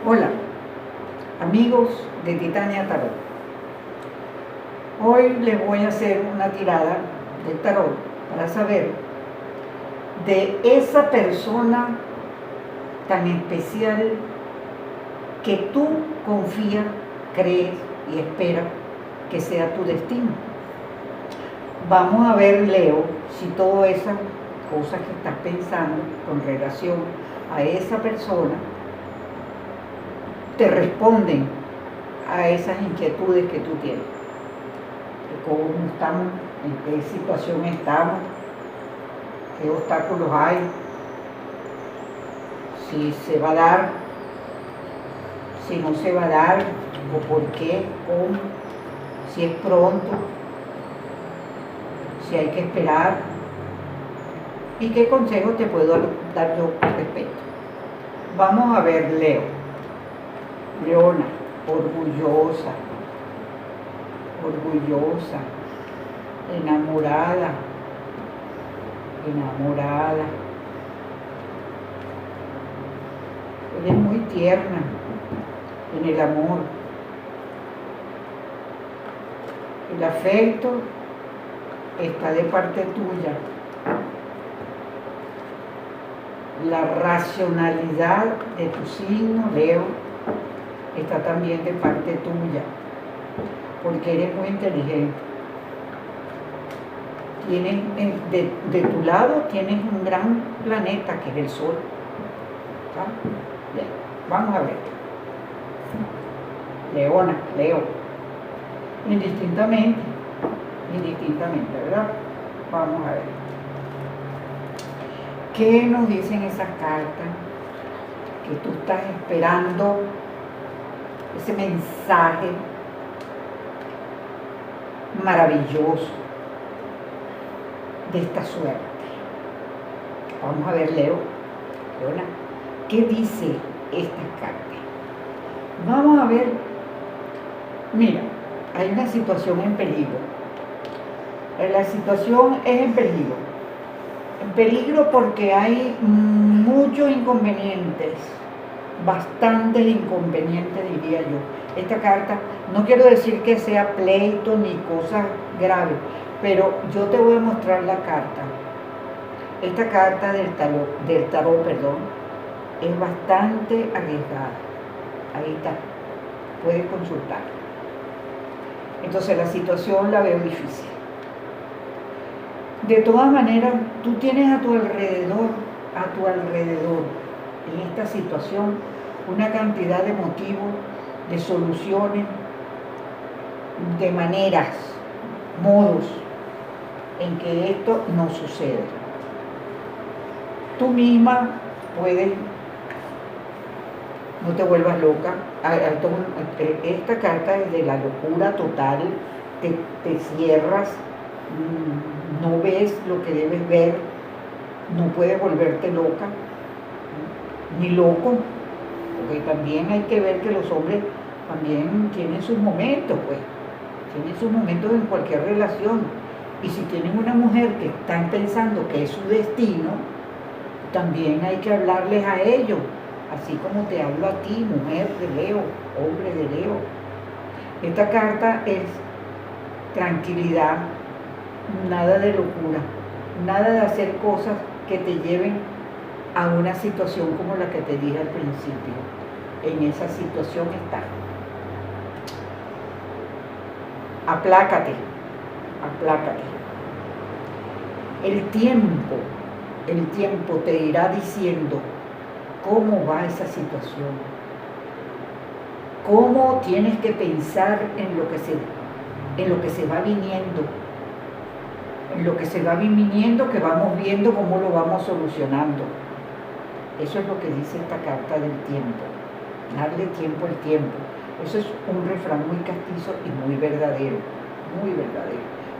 Hola, amigos de Titania Tarot. Hoy les voy a hacer una tirada de tarot para saber de esa persona tan especial que tú confías, crees y esperas que sea tu destino. Vamos a ver, Leo, si todas esas cosas que estás pensando con relación a esa persona te responden a esas inquietudes que tú tienes. ¿Cómo estamos? ¿En qué situación estamos? ¿Qué obstáculos hay? Si se va a dar, si no se va a dar, o por qué, cómo, si es pronto, si hay que esperar, y qué consejos te puedo dar yo al respecto. Vamos a ver, Leo. Leona, orgullosa, enamorada, eres muy tierna en el amor, el afecto está de parte tuya, la racionalidad de tu signo, Leo, está también de parte tuya, porque eres muy inteligente. De tu lado tienes un gran planeta que es el Sol. Bien, vamos a ver. Leona, Leo. Indistintamente, ¿verdad? Vamos a ver. ¿Qué nos dicen esas cartas que tú estás esperando? Ese mensaje maravilloso de esta suerte. Vamos a ver, Leo, Leona, ¿qué dice esta carta? Vamos a ver. Mira, hay una situación en peligro. La situación es en peligro. En peligro porque hay muchos inconvenientes, bastantes inconvenientes, diría yo. Esta carta, no quiero decir que sea pleito ni cosas graves, pero yo te voy a mostrar la carta. Esta carta del tarot, es bastante arriesgada. Ahí está, puedes consultar. Entonces la situación la veo difícil. De todas maneras, tú tienes a tu alrededor, en esta situación, una cantidad de motivos, de soluciones, de maneras, modos en que esto no sucede. Tú misma puedes, no te vuelvas loca. Esta carta es de la locura total, te cierras, no ves lo que debes ver, no puedes volverte loca, ni loco, porque también hay que ver que los hombres también tienen sus momentos, tienen sus momentos en cualquier relación, y si tienen una mujer que están pensando que es su destino, también hay que hablarles a ellos, así como te hablo a ti, mujer de Leo, hombre de Leo. Esta carta es tranquilidad, nada de locura, nada de hacer cosas que te lleven a una situación como la que te dije al principio. En esa situación está. Aplácate. El tiempo te irá diciendo cómo va esa situación, cómo tienes que pensar en lo que se va viniendo, que vamos viendo cómo lo vamos solucionando. Eso es lo que dice esta carta del tiempo. Darle tiempo al tiempo. Eso es un refrán muy castizo y muy verdadero,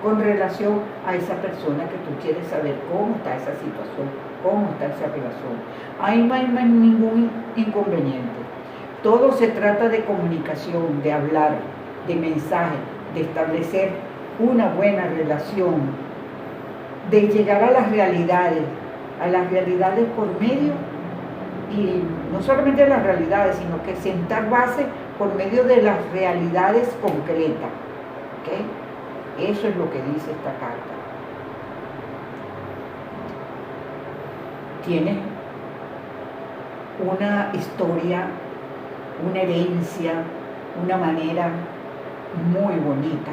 con relación a esa persona que tú quieres saber cómo está esa situación, cómo está esa relación. Ahí no hay ningún inconveniente. Todo se trata de comunicación, de hablar, de mensaje, de establecer una buena relación, de llegar a las realidades por medio y no solamente las realidades, sino que sentar base por medio de las realidades concretas. ¿Okay? Eso es lo que dice esta carta. Tiene una historia, una herencia, una manera muy bonita.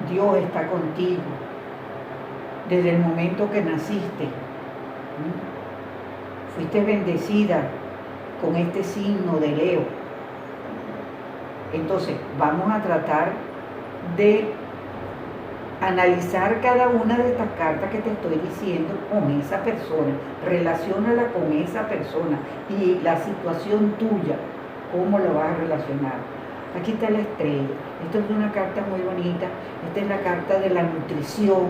Dios está contigo desde el momento que naciste. Fuiste bendecida con este signo de Leo. Entonces, vamos a tratar de analizar cada una de estas cartas que te estoy diciendo con esa persona. Relaciónala con esa persona y la situación tuya, ¿cómo lo vas a relacionar? Aquí está la estrella. Esto es una carta muy bonita. Esta es la carta de la nutrición,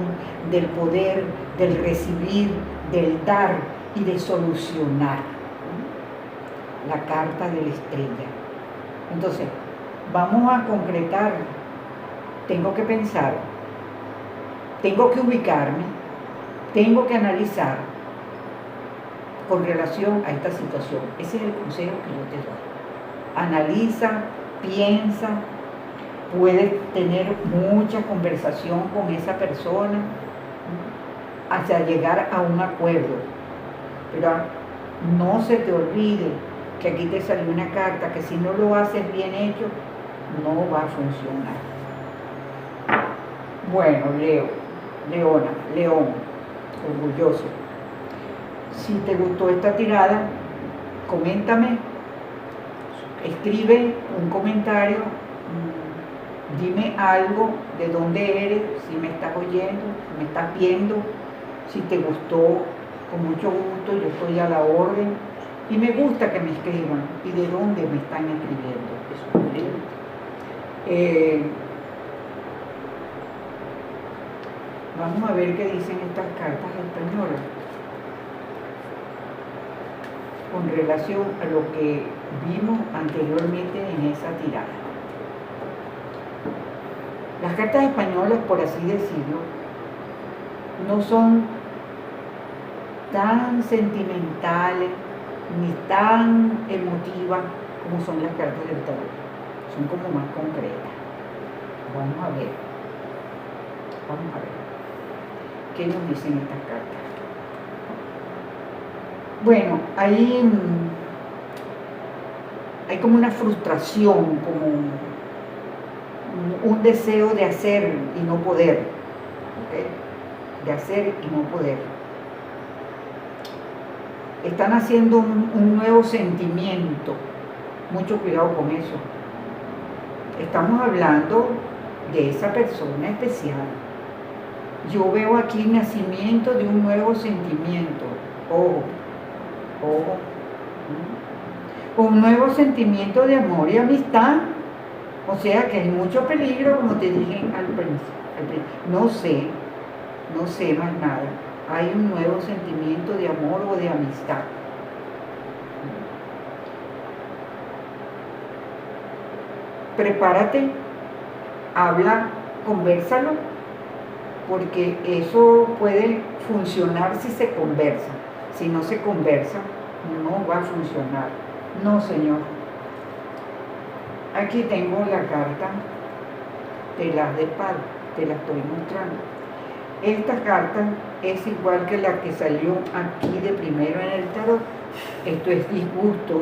del poder, del recibir, del dar y de solucionar. La carta de la estrella. Entonces, vamos a concretar. Tengo que pensar, tengo que ubicarme, tengo que analizar con relación a esta situación. Ese es el consejo que yo te doy. Analiza, piensa, puedes tener mucha conversación con esa persona hasta llegar a un acuerdo. Pero no se te olvide que aquí te salió una carta que si no lo haces bien hecho, no va a funcionar. Bueno, Leo, Leona, León, orgulloso. Si te gustó esta tirada, coméntame, escribe un comentario, dime algo, de dónde eres, si me estás oyendo, si me estás viendo, si te gustó, con mucho gusto, yo estoy a la orden. Y me gusta que me escriban y de dónde me están escribiendo. Vamos a ver qué dicen estas cartas españolas con relación a lo que vimos anteriormente en esa tirada. Las cartas españolas, por así decirlo, no son tan sentimentales ni tan emotivas como son las cartas del tarot. Son como más concretas. Vamos a ver. ¿Qué nos dicen estas cartas? Bueno, hay como una frustración, como un deseo de hacer y no poder. ¿Okay? De hacer y no poder. Están haciendo un nuevo sentimiento. Mucho cuidado con eso. Estamos hablando de esa persona especial. Yo veo aquí nacimiento de un nuevo sentimiento. Ojo. Un nuevo sentimiento de amor y amistad. O sea que hay mucho peligro, como te dije al principio. No sé más nada. Hay un nuevo sentimiento de amor o de amistad. Prepárate, habla, convérsalo, porque eso puede funcionar si se conversa. Si no se conversa, no va a funcionar. No, señor. Aquí tengo la carta de las de espada, te la estoy mostrando. Esta carta es igual que la que salió aquí de primero en el tarot. Esto es disgusto,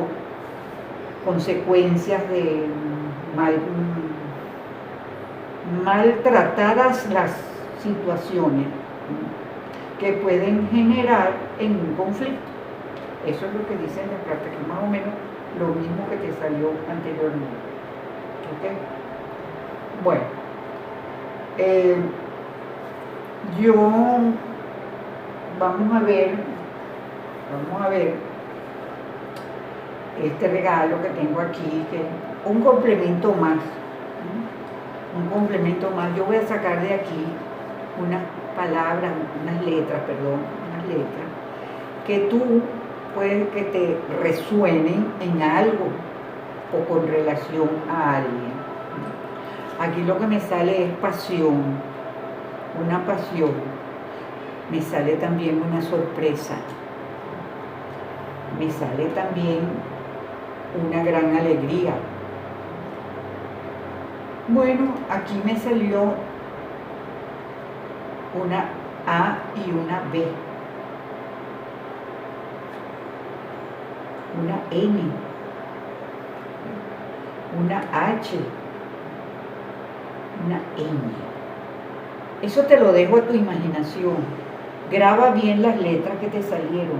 consecuencias de maltratadas las situaciones que pueden generar en un conflicto. Eso es lo que dice la carta, que es más o menos lo mismo que te salió anteriormente. ¿Okay? Bueno, vamos a ver este regalo que tengo aquí, que un complemento más. Yo voy a sacar de aquí unas palabras, unas letras, que tú puedes que te resuenen en algo o con relación a alguien. Aquí lo que me sale es pasión, una pasión. Me sale también una sorpresa. me sale también una gran alegría. Bueno, aquí me salió una A y una B, una N, una H, una N. Eso te lo dejo a tu imaginación. Graba bien las letras que te salieron,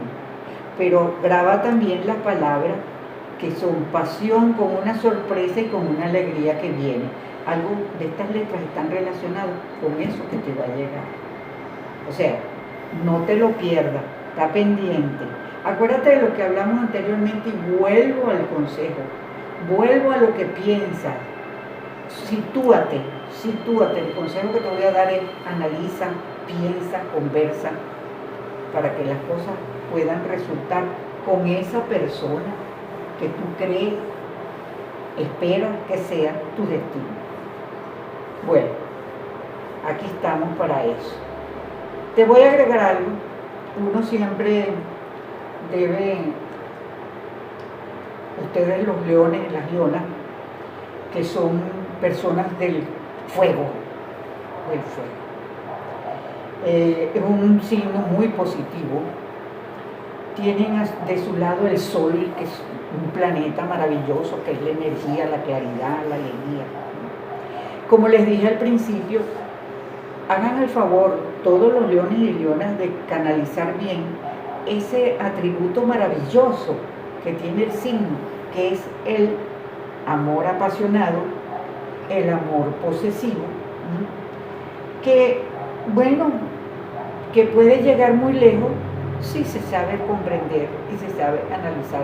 pero graba también las palabras que son pasión con una sorpresa y con una alegría que viene. Algo de estas letras están relacionadas con eso que te va a llegar. O sea, no te lo pierdas, está pendiente. Acuérdate de lo que hablamos anteriormente y vuelvo al consejo, vuelvo a lo que piensas. Sitúate, el consejo que te voy a dar es analiza, piensa, conversa, para que las cosas puedan resultar con esa persona que tú crees, esperas que sea tu destino. Bueno, aquí estamos para eso. Te voy a agregar algo. Uno siempre debe, ustedes los leones, las leonas, que son personas del fuego, es un signo muy positivo. Tienen de su lado el sol, que es un planeta maravilloso, que es la energía, la claridad, la alegría. Como les dije al principio, hagan el favor, todos los leones y leonas, de canalizar bien ese atributo maravilloso que tiene el signo, que es el amor apasionado, el amor posesivo, que, bueno, que puede llegar muy lejos si se sabe comprender y se sabe analizar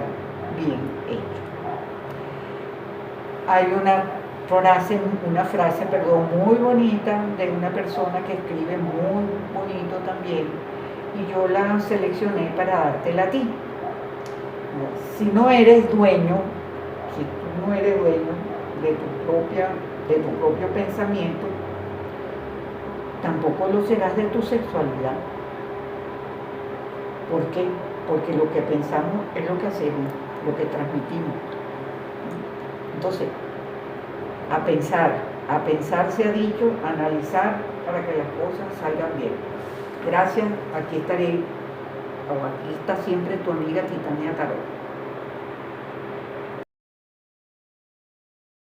bien ello. Hay una frase muy bonita de una persona que escribe muy bonito también, y yo la seleccioné para dártela a ti. Si no eres dueño, si tú no eres dueño de tu propio pensamiento, tampoco lo serás de tu sexualidad. ¿Por qué? Porque lo que pensamos es lo que hacemos, lo que transmitimos. Entonces, a pensar se ha dicho, analizar para que las cosas salgan bien. Gracias, aquí estaré, o aquí está siempre tu amiga Titania Tarot.